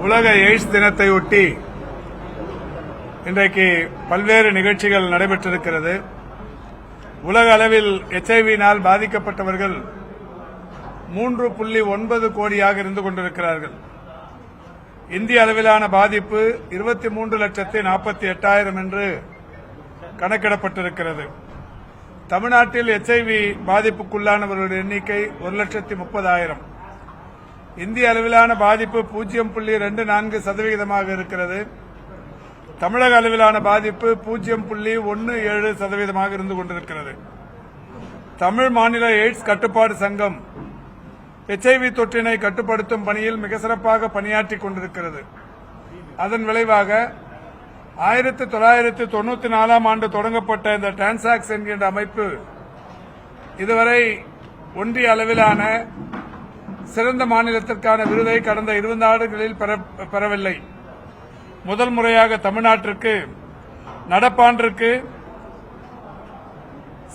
உலக எய்ட்ஸ் தினத்தை ஒட்டி இன்றைக்கு பல்வேறு நிகழ்ச்சிகள் நடைபெற்றிருக்கிறது. உலக அளவில் HIV-னால் பாதிக்கப்பட்டவர்கள் 3.9 கோடியாக இருந்து கொண்டிருக்கிறார்கள். இந்திய அளவிலான பாதிப்பு 23,48,000 என்று கணக்கிடப்பட்டிருக்கிறது. தமிழ்நாட்டில் HIV பாதிப்புக்குள்ளானவர்களுடைய எண்ணிக்கை 1,30,000. இந்திய அளவிலான பாதிப்பு 0.24% இருக்கிறது. தமிழக அளவிலான பாதிப்பு 0.17% இருந்து கொண்டிருக்கிறது. தமிழ் மாநில எய்ட்ஸ் கட்டுப்பாடு சங்கம் HIV தொற்றினை கட்டுப்படுத்தும் பணியில் மிக சிறப்பாக பணியாற்றிக் கொண்டிருக்கிறது. அதன் விளைவாக 1994 ஆண்டு தொடங்கப்பட்ட இந்த டிரான்சாக்ஸ் என்கின்ற அமைப்பு இதுவரை ஒன்றிய அளவிலான சிறந்த மாநிலத்திற்கான விருதை கடந்த 20 ஆண்டுகளில் பெறவில்லை. முதல் முறையாக தமிழ்நாட்டிற்கு நடப்பாண்டிற்கு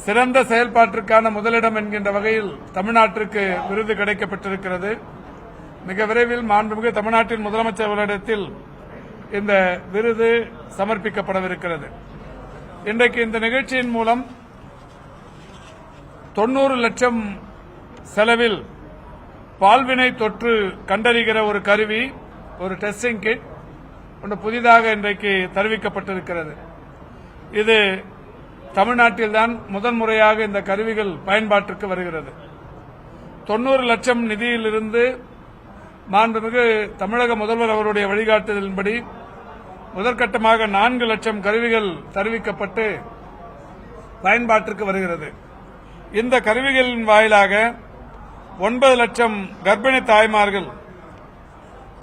சிறந்த செயல்பாட்டிற்கான முதலிடம் என்கின்ற வகையில் தமிழ்நாட்டிற்கு விருது கிடைக்கப்பட்டிருக்கிறது. மிக விரைவில் மாண்புமிகு தமிழ்நாட்டின் முதலமைச்சர்களிடத்தில் இந்த விருது சமர்ப்பிக்கப்படவிருக்கிறது. இன்றைக்கு இந்த நிகழ்ச்சியின் மூலம் 90 லட்சம் செலவில் பால்வினை தொற்று கண்டறிகிற ஒரு கருவி, ஒரு டெஸ்டிங் கிட் ஒன்று புதிதாக இன்றைக்கு தெரிவிக்கப்பட்டிருக்கிறது. இது தமிழ்நாட்டில்தான் முதன்முறையாக இந்த கருவிகள் பயன்பாட்டிற்கு வருகிறது. 90 லட்சம் நிதியிலிருந்து மாண்புமிகு தமிழக முதல்வர் அவருடைய வழிகாட்டுதலின்படி முதற்கட்டமாக 4 லட்சம் கருவிகள் தெரிவிக்கப்பட்டு பயன்பாட்டிற்கு வருகிறது. இந்த கருவிகளின் வாயிலாக 9 லட்சம் கர்ப்பிணி தாய்மார்கள்,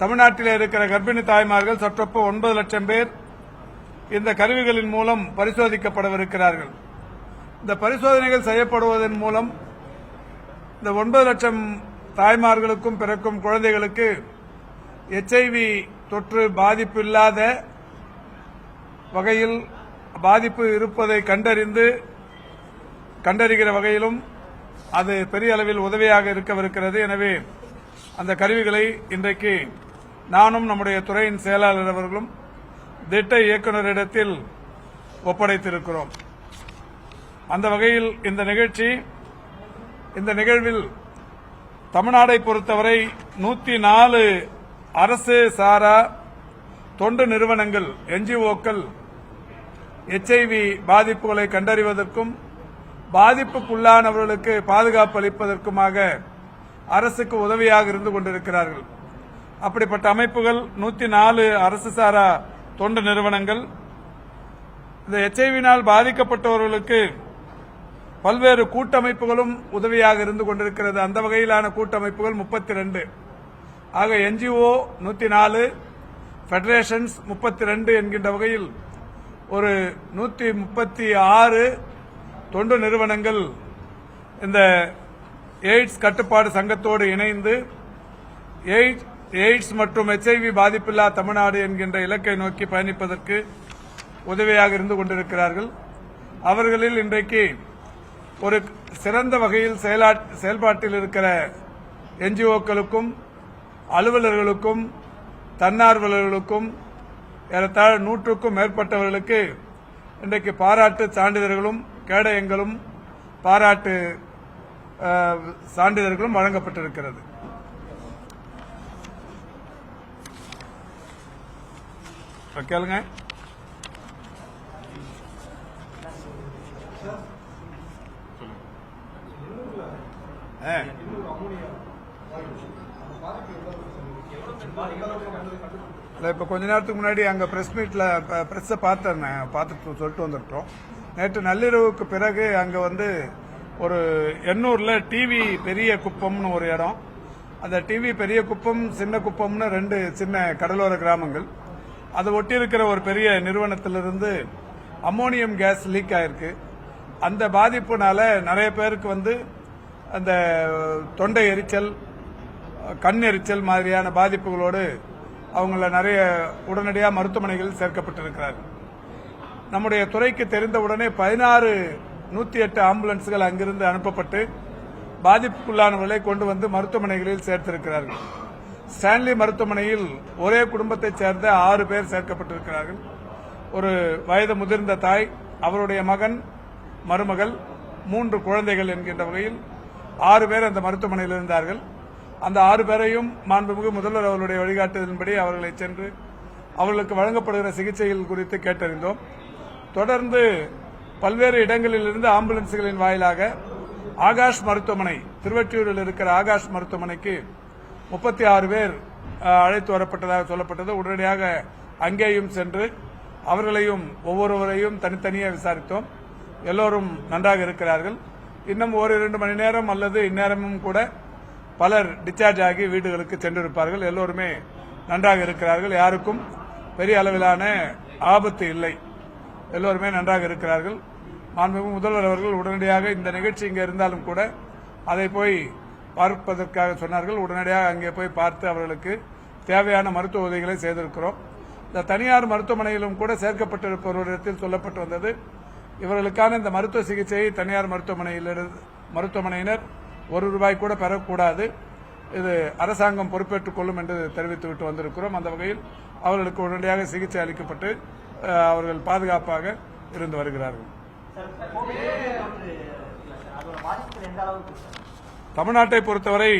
தமிழ்நாட்டில் இருக்கிற கர்ப்பிணி தாய்மார்கள் சற்றொப்ப 9 லட்சம் பேர் இந்த கருவிகளின் மூலம் பரிசோதிக்கப்படவிருக்கிறார்கள். இந்த பரிசோதனைகள் செய்யப்படுவதன் மூலம் இந்த 9 லட்சம் தாய்மார்களுக்கும் பிறக்கும் குழந்தைகளுக்கு HIV தொற்று பாதிப்பு இல்லாத வகையில் பாதிப்பு இருப்பதை கண்டறிகிற வகையிலும் அது பெரிய அளவில் உதவியாக இருக்கவிருக்கிறது. எனவே அந்த கருவிகளை இன்றைக்கு நானும் நம்முடைய துறையின் செயலாளர் அவர்களும் திட்ட இயக்குநரிடத்தில் ஒப்படைத்திருக்கிறோம். அந்த வகையில் இந்த நிகழ்வில் தமிழ்நாடை பொறுத்தவரை 104 அரசு சாரா தொண்டு நிறுவனங்கள், NGOக்கள் HIV பாதிப்புகளை கண்டறிவதற்கும் பாதிப்புக்குள்ளானவர்களுக்கு பாதுகாப்பு அளிப்பதற்குமாக அரசுக்கு உதவியாக இருந்து கொண்டிருக்கிறார்கள். அப்படிப்பட்ட அமைப்புகள் 104 அரசு சாரா தொண்டு நிறுவனங்கள் இந்த HIV-னால் பாதிக்கப்பட்டவர்களுக்கு பல்வேறு கூட்டமைப்புகளும் உதவியாக இருந்து கொண்டிருக்கிறது. அந்த வகையிலான கூட்டமைப்புகள் 32. ஆக NGO 104, பெடரேஷன்ஸ் 32 என்கின்ற வகையில் ஒரு 136 தொண்டு நிறுவனங்கள் இந்த எய்ட்ஸ் கட்டுப்பாடு சங்கத்தோடு இணைந்து எய்ட்ஸ் மற்றும் HIV பாதிப்பில்லா தமிழ்நாடு என்கின்ற இலக்கை நோக்கி பயணிப்பதற்கு உதவியாக இருந்து கொண்டிருக்கிறார்கள். அவர்களில் இன்றைக்கு ஒரு சிறந்த வகையில் செயல்பாட்டில் இருக்கிற NGOக்களுக்கும் அலுவலர்களுக்கும் தன்னார்வலர்களுக்கும் ஏறத்தாழ 100க்கும் மேற்பட்டவர்களுக்கு இன்றைக்கு பாராட்டு சான்றிதழ்களும் கேடயங்களும் பாராட்டு சான்றிதழ்களும் வழங்கப்பட்டிருக்கிறது. கேளுங்க. இப்ப கொஞ்ச நேரத்துக்கு முன்னாடி அங்க பிரஸ் மீட்ல பிரஸ் பார்த்துட்டு சொல்லிட்டு வந்துட்டோம். நேற்று நள்ளிரவுக்கு பிறகு அங்க ஒரு எண்ணூர்ல டிவி பெரிய குப்பம்னு ஒரு இடம், அந்த டிவி பெரிய குப்பம் சின்ன குப்பம்னு 2 சின்ன கடலோர கிராமங்கள், அதை ஒட்டி இருக்கிற ஒரு பெரிய நிறுவனத்திலிருந்து அம்மோனியம் கேஸ் லீக் ஆயிருக்கு. அந்த பாதிப்புனால நிறைய பேருக்கு அந்த தொண்டை எரிச்சல், கண் எரிச்சல் மாதிரியான பாதிப்புகளோடு அவங்கள நிறைய உடனடியாக மருத்துவமனைகளில் சேர்க்கப்பட்டிருக்கிறார்கள். நம்முடைய துறைக்கு தெரிந்தவுடனே 16 108 ஆம்புலன்ஸ்கள் அங்கிருந்து அனுப்பப்பட்டு பாதிப்புக்குள்ளானவர்களை கொண்டு வந்து மருத்துவமனைகளில் சேர்த்திருக்கிறார்கள். ஸ்டான்லி மருத்துவமனையில் ஒரே குடும்பத்தைச் சேர்ந்த 6 பேர் சேர்க்கப்பட்டிருக்கிறார்கள். ஒரு வயது முதிர்ந்த தாய், அவருடைய மகன், மருமகள், 3 குழந்தைகள் என்கின்ற வகையில் 6 பேர் அந்த மருத்துவமனையில் இருந்தார்கள். அந்த 6 பேரையும் மாண்புமிகு முதல்வர் அவர்களுடைய வழிகாட்டுதலின்படி அவர்களை சென்று அவர்களுக்கு வழங்கப்படுகிற சிகிச்சைகள் குறித்து கேட்டறிந்தோம். தொடர்ந்து பல்வேறு இடங்களிலிருந்து ஆம்புலன்ஸ்களின் வாயிலாக ஆகாஷ் மருத்துவமனை, திருவொற்றியூரில் இருக்கிற ஆகாஷ் மருத்துவமனைக்கு 36 பேர் அழைத்து வரப்பட்டதாக சொல்லப்பட்டது. உடனடியாக அங்கேயும் சென்று அவர்களையும் ஒவ்வொருவரையும் தனித்தனியே விசாரித்தோம். எல்லோரும் நன்றாக இருக்கிறார்கள். இன்னும் 1-2 மணி நேரம் அல்லது இந்நேரமும் கூட பலர் டிஸ்சார்ஜ் ஆகி வீடுகளுக்கு சென்றிருப்பார்கள். எல்லோருமே நன்றாக இருக்கிறார்கள். யாருக்கும் பெரிய அளவிலான ஆபத்து இல்லை. எல்லோருமே நன்றாக இருக்கிறார்கள். மாண்புமிகு முதல்வர் அவர்கள் உடனடியாக இந்த நிகழ்ச்சி இங்கே இருந்தாலும் கூட அதை போய் பார்ப்பதற்காக சொன்னார்கள். உடனடியாக அங்கே போய் பார்த்து அவர்களுக்கு தேவையான மருத்துவ உதவிகளை செய்திருக்கிறோம். இந்த தனியார் மருத்துவமனையிலும் கூட சேர்க்கப்பட்டிருப்பவரிடத்தில் சொல்லப்பட்டு வந்தது, இவர்களுக்கான இந்த மருத்துவ சிகிச்சையை தனியார் மருத்துவமனையினர் ₹1 கூட பெறக்கூடாது, இது அரசாங்கம் பொறுப்பேற்றுக் கொள்ளும் என்று தெரிவித்துவிட்டு வந்திருக்கிறோம். அந்த வகையில் அவர்களுக்கு உடனடியாக சிகிச்சை அளிக்கப்பட்டு அவர்கள் பாதுகாப்பாக இருந்து வருகிறார்கள். தமிழ்நாட்டை பொறுத்தவரை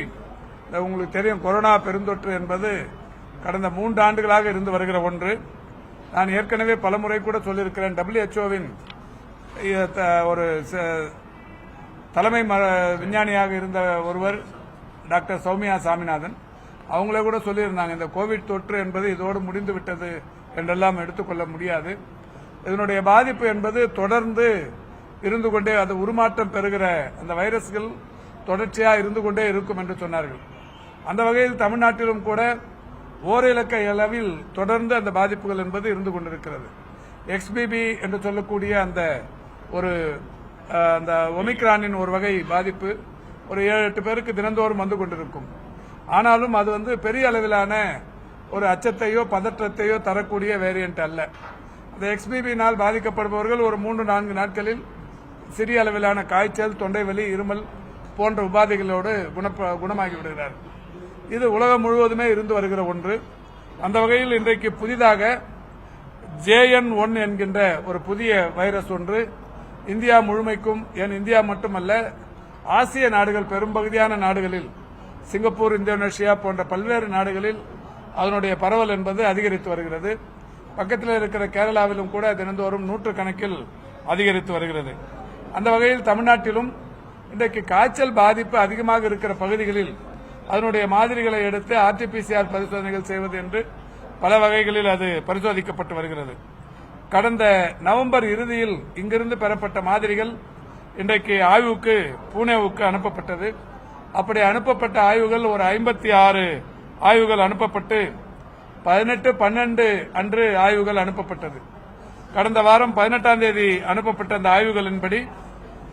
உங்களுக்கு தெரியும், கொரோனா பெருந்தொற்று என்பது கடந்த 3 ஆண்டுகளாக இருந்து வருகிற ஒன்று. நான் ஏற்கனவே பலமுறை கூட சொல்லியிருக்கிறேன். WHO-வின் ஒரு தலைமை விஞ்ஞானியாக இருந்த ஒருவர் டாக்டர் சௌமியா சாமிநாதன், அவங்களே கூட சொல்லியிருந்தாங்க, இந்த கோவிட் தொற்று என்பது இதோடு முடிந்து விட்டது என்றெல்லாம் எடுத்துக்கொள்ள முடியாது. இதனுடைய பாதிப்பு என்பது தொடர்ந்து இருந்து கொண்டே, அது உருமாற்றம் பெறுகிற அந்த வைரஸ்கள் தொடர்ச்சியாக இருந்து கொண்டே இருக்கும் என்று சொன்னார்கள். அந்த வகையில் தமிழ்நாட்டிலும் கூட ஓரிலக்க அளவில் தொடர்ந்து அந்த பாதிப்புகள் என்பது இருந்து கொண்டிருக்கிறது. XBB என்று சொல்லக்கூடிய அந்த ஒமிக்ரானின் ஒரு வகை பாதிப்பு ஒரு 7-8 பேருக்கு தினந்தோறும் வந்து கொண்டிருக்கும். ஆனாலும் அது பெரிய அளவிலான ஒரு அச்சத்தையோ பதற்றத்தையோ தரக்கூடிய வேரியன்ட் அல்ல. அந்த XBB-னால் பாதிக்கப்படுபவர்கள் ஒரு 3-4 நாட்களில் சிறிய அளவிலான காய்ச்சல், தொண்டைவலி, இருமல் போன்ற உபாதைகளோடு குணமாகி விடுகிறார். இது உலகம் முழுவதுமே இருந்து வருகிற ஒன்று. அந்த வகையில் இன்றைக்கு புதிதாக JN1 என்கின்ற ஒரு புதிய வைரஸ் ஒன்று இந்தியா முழுமைக்கும், இந்தியா மட்டுமல்ல, ஆசிய நாடுகள் பெரும்பகுதியான நாடுகளில், சிங்கப்பூர், இந்தோனேஷியா போன்ற பல்வேறு நாடுகளில் அதனுடைய பரவல் என்பது அதிகரித்து வருகிறது. பக்கத்தில் இருக்கிற கேரளாவிலும் கூட தினந்தோறும் 100 கணக்கில் அதிகரித்து வருகிறது. அந்த வகையில் தமிழ்நாட்டிலும் இன்றைக்கு காய்ச்சல் பாதிப்பு அதிகமாக இருக்கிற பகுதிகளில் அதனுடைய மாதிரிகளை எடுத்து RT-PCR பரிசோதனைகள் செய்வது என்று பல வகைகளில் அது பரிசோதிக்கப்பட்டு வருகிறது. கடந்த நவம்பர் இறுதியில் இங்கிருந்து பெறப்பட்ட மாதிரிகள் இன்றைக்கு ஆய்வுக்கு புனேவுக்கு அனுப்பப்பட்டது. அப்படி அனுப்பப்பட்ட ஆய்வுகள் ஒரு 56 ஆய்வுகள் அனுப்பப்பட்டு 18/12 அன்று ஆய்வுகள் அனுப்பப்பட்டது. கடந்த வாரம் 18ஆம் தேதி அனுப்பப்பட்ட அந்த ஆய்வுகளின்படி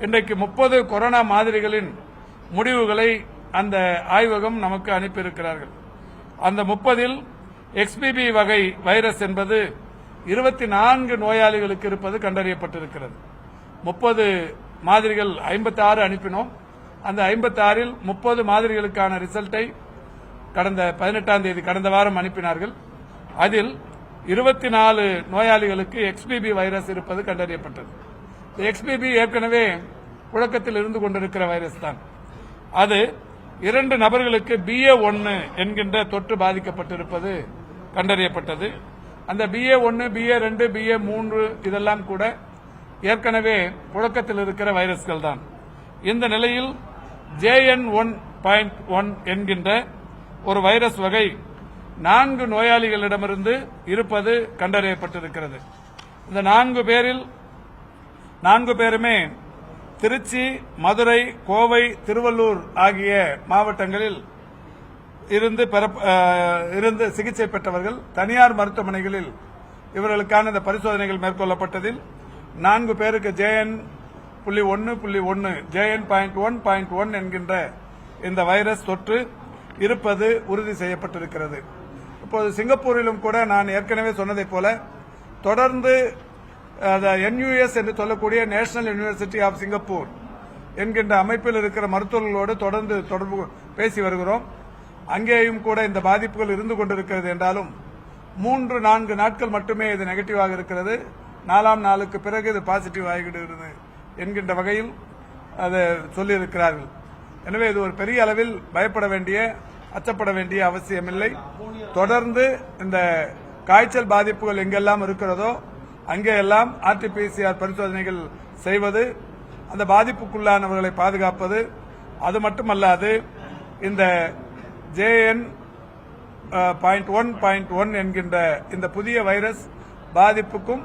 இன்றைக்கு 30 கொரோனா மாதிரிகளின் முடிவுகளை அந்த ஆய்வகம் நமக்கு அனுப்பியிருக்கிறார்கள். அந்த 30இல் XBB வகை வைரஸ் என்பது 24 நோயாளிகளுக்கு இருப்பது கண்டறியப்பட்டிருக்கிறது. 30 மாதிரிகள் 56 அனுப்பினோம். அந்த 56இல் 30 மாதிரிகளுக்கான ரிசல்ட்டை கடந்த 18ஆம் தேதி கடந்த வாரம் அனுப்பினார்கள். அதில் 24 நோயாளிகளுக்கு XBB வைரஸ் இருப்பது கண்டறியப்பட்டது. XBB ஏற்கனவே புழக்கத்தில் இருந்து கொண்டிருக்கிற வைரஸ் தான். அது 2 நபர்களுக்கு BA1 என்கின்ற தொற்று பாதிக்கப்பட்டிருப்பது கண்டறியப்பட்டது. அந்த BA1, BA2, BA3 இதெல்லாம் கூட ஏற்கனவே புழக்கத்தில் இருக்கிற வைரஸ்கள் தான். இந்த நிலையில் JN1.1 என்கின்ற ஒரு வைரஸ் வகை 4 நோயாளிகளிடமிருந்து இருப்பது கண்டறியப்பட்டிருக்கிறது. இந்த 4 பேரில் 4 பேருமே திருச்சி, மதுரை, கோவை, திருவள்ளூர் ஆகிய மாவட்டங்களில் இருந்து சிகிச்சை பெற்றவர்கள். தனியார் மருத்துவமனைகளில் இவர்களுக்கான இந்த பரிசோதனைகள் மேற்கொள்ளப்பட்டதில் 4 பேருக்கு JN.1.1 JN.1.1 என்கின்ற இந்த வைரஸ் தொற்று இருப்பது உறுதி செய்யப்பட்டிருக்கிறது. இப்போது சிங்கப்பூரிலும் கூட நான் ஏற்கனவே சொன்னதைப் போல தொடர்ந்து NUS என்று சொல்லக்கூடிய நேஷனல் யூனிவர்சிட்டி ஆஃப் சிங்கப்பூர் என்கின்ற அமைப்பில் இருக்கிற மருத்துவர்களோடு தொடர்ந்து தொடர்பு பேசி வருகிறோம். அங்கேயும் கூட இந்த பாதிப்புகள் இருந்து கொண்டிருக்கிறது என்றாலும் 3-4 நாட்கள் மட்டுமே இது நெகட்டிவாக இருக்கிறது. 4ஆம் நாளுக்கு பிறகு இது பாசிட்டிவ் ஆகிவிடுகிறது என்கின்ற வகையில் அதை சொல்லியிருக்கிறார்கள். எனவே இது ஒரு பெரிய அளவில் பயப்பட வேண்டிய, அச்சப்பட வேண்டிய அவசியமில்லை. தொடர்ந்து இந்த காய்ச்சல் பாதிப்புகள் எங்கெல்லாம் இருக்கிறதோ அங்கெல்லாம் RT-PCR பரிசோதனைகள் செய்வது, அந்த பாதிப்புக்குள்ளானவர்களை பாதுகாப்பது, அது மட்டுமல்லாது இந்த JN.1.1 என்கின்ற இந்த புதிய வைரஸ் பாதிப்புக்கும்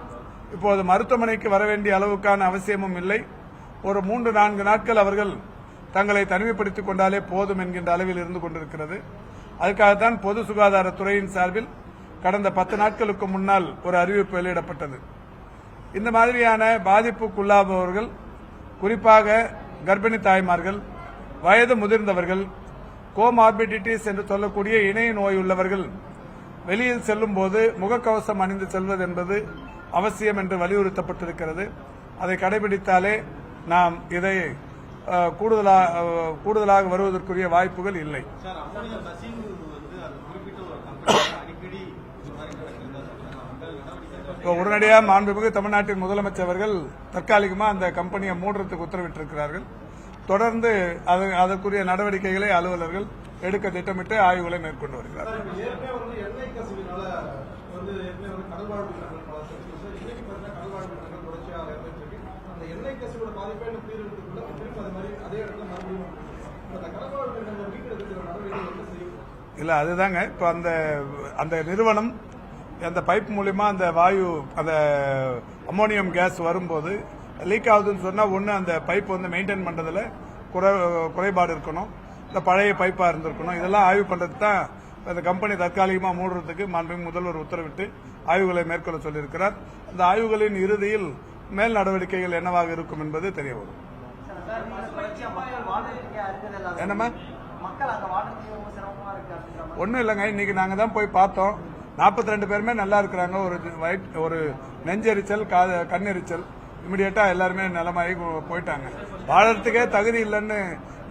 இப்போது மருத்துவமனைக்கு வர வேண்டிய அளவுக்கான அவசியமும் இல்லை. ஒரு 3-4 நாட்கள் அவர்கள் தங்களை தனிமைப்படுத்திக் கொண்டாலே போதும் என்கின்ற அளவில் இருந்து கொண்டிருக்கிறது. அதுக்காகத்தான் பொது சுகாதாரத்துறையின் சார்பில் கடந்த 10 நாட்களுக்கு முன்னால் ஒரு அறிவிப்பு வெளியிடப்பட்டது. இந்த மாதிரியான பாதிப்புக்குள்ளாபவர்கள், குறிப்பாக கர்ப்பிணி தாய்மார்கள், வயது முதிர்ந்தவர்கள், கோமார்பிடிட்டிஸ் என்று சொல்லக்கூடிய இணை நோய் உள்ளவர்கள் வெளியில் செல்லும் போது முகக்கவசம் அணிந்து செல்வது என்பது அவசியம் என்று வலியுறுத்தப்பட்டிருக்கிறது. அதை கடைபிடித்தாலே நாம் இதை கூடுதலாக வருவதற்குரிய வாய்ப்புகள் இல்லை. உடனடியாக மாண்புமிகு தமிழ்நாட்டின் முதலமைச்சர் அவர்கள் தற்காலிகமாக அந்த கம்பெனியை மூடுறதுக்கு உத்தரவிட்டிருக்கிறார்கள். தொடர்ந்து அதற்குரிய நடவடிக்கைகளை அலுவலர்கள் எடுக்க திட்டமிட்டு ஆய்வுகளை மேற்கொண்டு வருகிறார்கள். இல்ல, அதுதாங்க இப்ப அந்த நிறுவனம் அந்த பைப் மூலியமா அந்த வாயு, அந்த அமோனியம் கேஸ் வரும்போது லீக் ஆகுதுன்னு சொன்னா, ஒன்று அந்த பைப் வந்து மெயின்டைன் பண்றதுல குறைபாடு இருக்கணும், இந்த பழைய பைப்பா இருந்திருக்கணும். இதெல்லாம் ஆய்வு பண்றதுக்கு தான் அந்த கம்பெனி தற்காலிகமா மூடுறதுக்கு மாண்புமிகு முதல்வர் உத்தரவிட்டு ஆய்வுகளை மேற்கொள்ள சொல்லியிருக்கிறார். அந்த ஆய்வுகளின் இறுதியில் மேல் நடவடிக்கைகள் என்னவாக இருக்கும் என்பது தெரிய வரும். என்னமா ஒன்னும் இல்லைங்க, இன்னைக்கு நாங்க தான் போய் பார்த்தோம். 42 பேருமே நல்லா இருக்கிறாங்க. ஒரு நெஞ்செரிச்சல், கண்ணெரிச்சல், இமிடியேட்டா எல்லாருமே நலமாகி போயிட்டாங்க. வாழறதுக்கே தகுதி இல்லைன்னு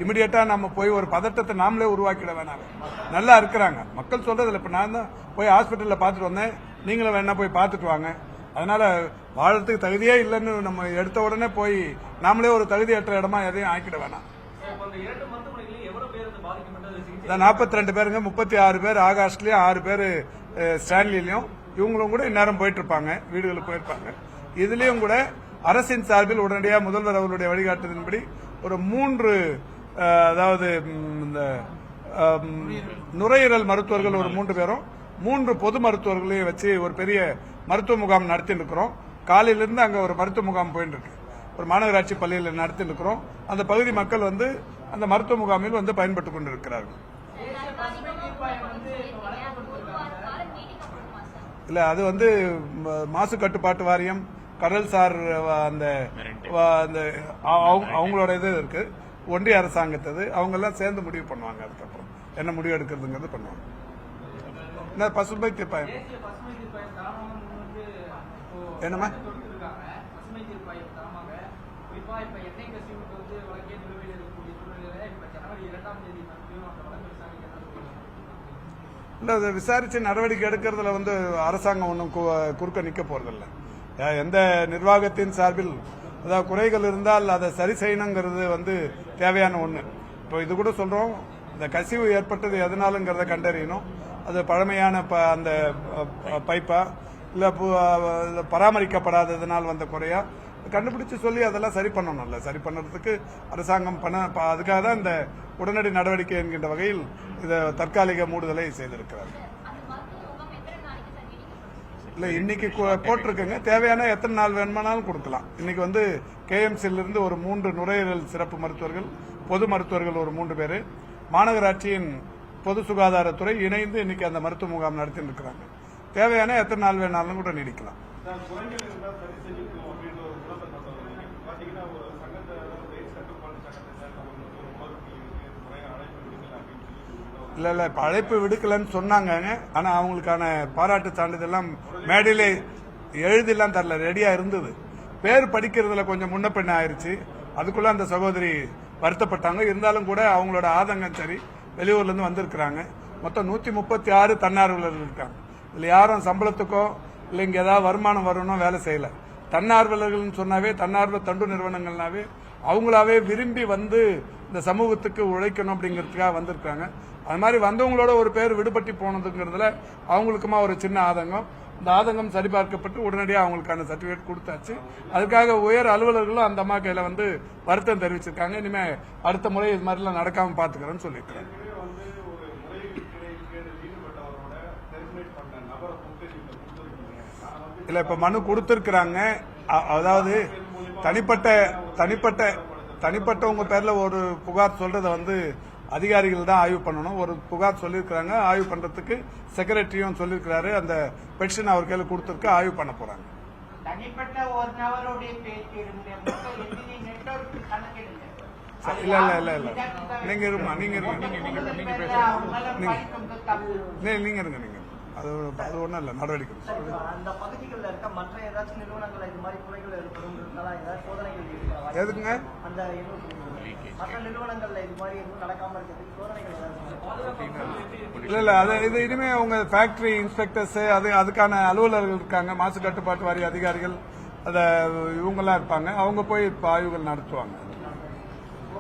இமிடியேட்டா நம்ம போய் ஒரு பதட்டத்தை நாமளே உருவாக்கிட வேணாம். நல்லா இருக்கிறாங்க மக்கள் சொல்றதுல. இப்ப நான் தான் போய் ஹாஸ்பிட்டல்ல பாத்துட்டு வந்தேன், நீங்களும் வேணா போய் பாத்துட்டு வாங்க. அதனால வாழறதுக்கு தகுதியே இல்லைன்னு நம்ம எடுத்த உடனே போய் நாமளே ஒரு தகுதியற்ற இடமா எதையும் ஆக்கிட வேணாம். 42 பேருங்க, 36 பேர் ஆகாஷ்லயும், 6 பேர் ஸ்டான்லிலையும். இவங்களும் கூட இந்நேரம் போயிட்டு இருப்பாங்க, வீடுகளுக்கு போயிருப்பாங்க. இதுலயும் கூட அரசின் சார்பில் உடனடியாக முதல்வர் அவர்களுடைய வழிகாட்டுதலின்படி ஒரு 3 அதாவது இந்த நுரையீரல் மருத்துவர்கள் ஒரு 3 பேரும், 3 பொது மருத்துவர்களையும் வச்சு ஒரு பெரிய மருத்துவ முகாம் நடத்திட்டு இருக்கிறோம். காலையிலிருந்து அங்க ஒரு மருத்துவ முகாம் போயிட்டு இருக்கு. ஒரு மாநகராட்சி பள்ளியில் நடத்திட்டு இருக்கிறோம். அந்த பகுதி மக்கள் வந்து அந்த மருத்துவ முகாமில் வந்து பயன்பட்டுக் கொண்டிருக்கிறார்கள். இல்ல, அது வந்து மாசு கட்டுப்பாட்டு வாரியம், கடல்சார் அந்த அவங்களோட இது இருக்கு, ஒன்றிய அரசாங்கத்தது. அவங்க எல்லாம் சேர்ந்து முடிவு பண்ணுவாங்க. அதுக்கப்புறம் என்ன முடிவு எடுக்கிறதுங்கிறது பண்ணுவாங்க. என்ன பசுமை தீர்ப்பாயம் என்னமா இல்ல, அதை விசாரிச்சு நடவடிக்கை எடுக்கிறதுல வந்து அரசாங்கம் ஒன்றும் குறுக்க நிக்க போறதில்லை. எந்த நிர்வாகத்தின் சார்பில் அதாவது குறைகள் இருந்தால் அதை சரி செய்யணுங்கிறது வந்து தேவையான ஒண்ணு. இப்போ இது கூட சொல்றோம், இந்த கசிவு ஏற்பட்டது எதனாலுங்கிறத கண்டறியணும். அது பழமையான அந்த பைப்பா இல்ல பராமரிக்கப்படாததனால் வந்த குறையா கண்டுபிடிச்சு சொல்லி அதெல்லாம் சரி பண்ணணும்ல. சரி பண்ணுறதுக்கு அரசாங்கம் அதுக்காக தான் இந்த உடனடி நடவடிக்கை என்கின்ற வகையில் இதை தற்காலிக மூடுதலை செய்திருக்கிறார். இல்ல, இன்னைக்கு போட்டிருக்குங்க. தேவையான எத்தனை நாள் வேணுமானாலும் கொடுக்கலாம். இன்னைக்கு வந்து KMCல இருந்து ஒரு 3 நுரையீரல் சிறப்பு மருத்துவர்கள், பொது மருத்துவர்கள் ஒரு 3 பேர், மாநகராட்சியின் பொது சுகாதாரத்துறை இணைந்து இன்னைக்கு அந்த மருத்துவ முகாம் நடத்திட்டு இருக்கிறாங்க. தேவையான எத்தனை நாள் வேணாலும் கூட நீடிக்கலாம். இல்ல, இப்ப அழைப்பு விடுக்கலன்னு சொன்னாங்க. ஆனா அவங்களுக்கான பாராட்டு சான்றிதழ் மேடையில எழுதிலாம் தரல, ரெடியா இருந்தது. பேர் படிக்கிறதுல கொஞ்சம் முன்ன பின்ன ஆயிருச்சு. அதுக்குள்ள அந்த சகோதரி வருத்தப்பட்டாங்க. இருந்தாலும் கூட அவங்களோட ஆதங்கம் சரி, வெளியூர்ல இருந்து வந்திருக்கிறாங்க. மொத்தம் 136 தன்னார்வலர்கள் இருக்காங்க. இதுல யாரும் சம்பளத்துக்கோ இல்லை இங்க ஏதாவது வருமானம் வரணும் வேலை செய்யல. தன்னார்வலர்கள் சொன்னாவே தன்னார்வ தொண்டு நிறுவனங்கள்னாவே அவங்களாவே விரும்பி வந்து இந்த சமூகத்துக்கு உழைக்கணும் அப்படிங்கிறதுக்காக வந்திருக்காங்க. அது மாதிரி வந்தவங்களோட ஒரு பேர் விடுபட்டு போனதுங்கிறதுல அவங்களுக்குமா ஒரு சின்ன ஆதங்கம். இந்த ஆதங்கம் சரிபார்க்கப்பட்டு உடனடியாக அவங்களுக்கான சர்டிபிகேட் கொடுத்தாச்சு. அதுக்காக உயர் அலுவலர்களும் அந்த அம்மா கையில வந்து வருத்தம் தெரிவிச்சிருக்காங்க. இனிமே அடுத்த முறை இது மாதிரிலாம் நடக்காம பாத்துக்கிறேன்னு சொல்லியிருக்காங்க. இல்ல இப்ப மனு கொடுத்திருக்கிறாங்க. அதாவது தனிப்பட்ட உங்க பேர்ல ஒரு புகார் சொல்றத வந்து அதிகாரிகள் தான் ஆய்வு பண்ணணும். ஒரு புகார் சொல்லியிருக்கிறாங்க, ஆய்வு பண்றதுக்கு செக்ரட்டரியும் சொல்லியிருக்கிறாரு. அந்த பெட்டிஷன் அவர் கையில கொடுத்திருக்கு, ஆய்வு பண்ண போறாங்க. இல்ல நீங்க இருங்க அது ஒண்ணும் இல்ல, நடவடிக்கை. எதுக்குங்க? இல்ல இது இனிமே உங்க ஃபேக்டரி இன்ஸ்பெக்டர்ஸ் அதுக்கான அலுவலர்கள் இருக்காங்க, மாசு கட்டுப்பாட்டு வாரிய அதிகாரிகள் இவங்கெல்லாம் இருப்பாங்க. அவங்க போய் ஆய்வுகள் நடத்துவாங்க.